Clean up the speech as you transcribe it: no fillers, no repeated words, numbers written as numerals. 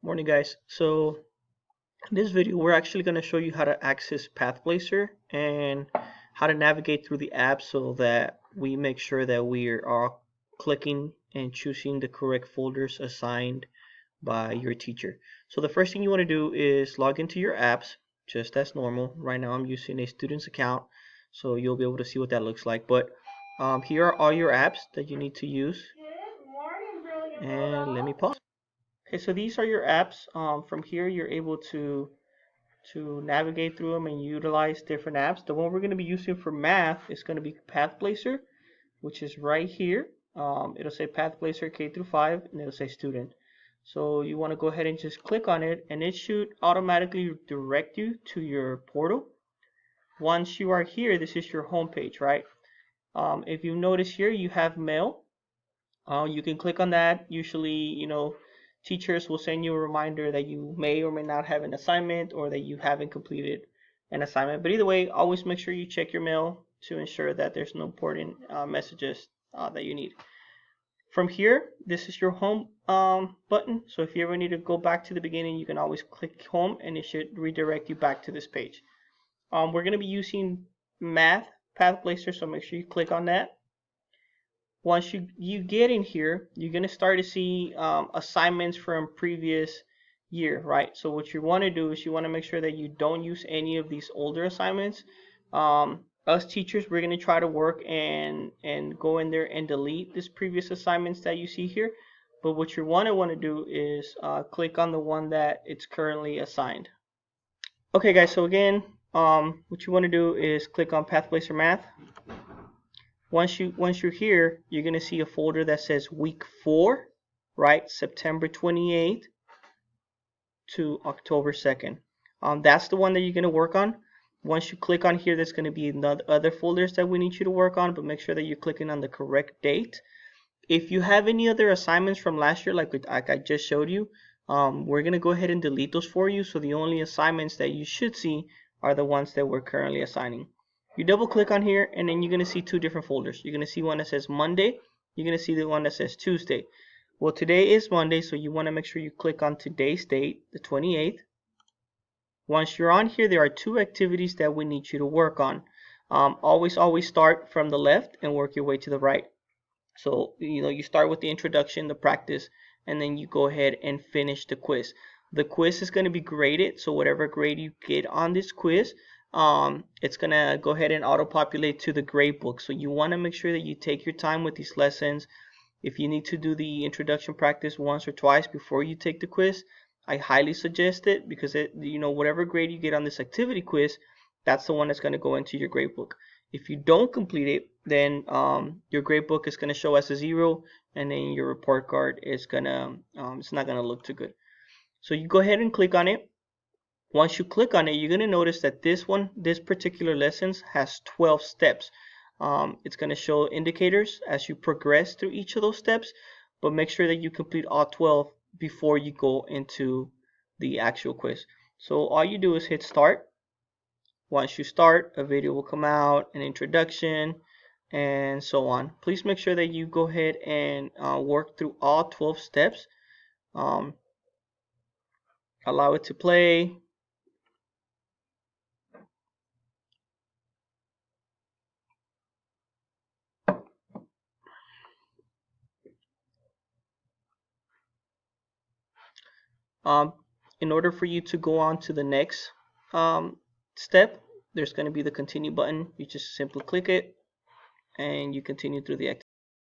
Morning guys. So in this video we're actually going to show you how to access PathPlacer and how to navigate through the app so that we make sure that we are clicking and choosing the correct folders assigned by your teacher. So the first thing you want to do is log into your apps just as normal. Right now I'm using a student's account, so you'll be able to see what that looks like. But here are all your apps that you need to use. And let me pause. Okay, so these are your apps. From here, you're able to navigate through them and utilize different apps. The one we're going to be using for math is going to be PathPlacer, which is right here. It'll say PathPlacer K through 5, and it'll say student. So you want to go ahead and just click on it, and it should automatically direct you to your portal. Once you are here, this is your home page, right? If you notice here, you have mail. You can click on that. Usually, teachers will send you a reminder that you may or may not have an assignment or that you haven't completed an assignment. But either way, always make sure you check your mail to ensure that there's no important messages that you need. From here, this is your home button. So if you ever need to go back to the beginning, you can always click home and it should redirect you back to this page. We're going to be using Math PathPlacer, so make sure you click on that. Once you get in here, you're going to start to see assignments from previous year, right? So what you want to do is you want to make sure that you don't use any of these older assignments. Us teachers, we're going to try to work and go in there and delete these previous assignments that you see here. But what you want to do is click on the one that it's currently assigned. Okay guys, so again, what you want to do is click on PathPlacer Math. Once you're here, you're going to see a folder that says week 4, right? September 28th to October 2nd. That's the one that you're going to work on. Once you click on here, there's going to be other folders that we need you to work on, but make sure that you're clicking on the correct date. If you have any other assignments from last year, like I just showed you, we're going to go ahead and delete those for you. So the only assignments that you should see are the ones that we're currently assigning. You double click on here and then you're going to see two different folders. You're going to see one that says Monday. You're going to see the one that says Tuesday. Well, today is Monday, so you want to make sure you click on today's date, the 28th. Once you're on here, there are two activities that we need you to work on. Always start from the left and work your way to the right. So, you start with the introduction, the practice, and then you go ahead and finish the quiz. The quiz is going to be graded, so whatever grade you get on this quiz, it's going to go ahead and auto-populate to the grade book. So you want to make sure that you take your time with these lessons. If you need to do the introduction practice once or twice before you take the quiz, I highly suggest it because whatever grade you get on this activity quiz, that's the one that's going to go into your grade book. If you don't complete it, then your grade book is going to show as a 0, and then your report card is gonna it's not going to look too good. So you go ahead and click on it. Once you click on it, you're going to notice that this particular lessons has 12 steps. It's going to show indicators as you progress through each of those steps, but make sure that you complete all 12 before you go into the actual quiz. So all you do is hit start. Once you start, a video will come out, an introduction, and so on. Please make sure that you go ahead and work through all 12 steps. Allow it to play. In order for you to go on to the next step, there's going to be the continue button. You just simply click it and you continue through the activity.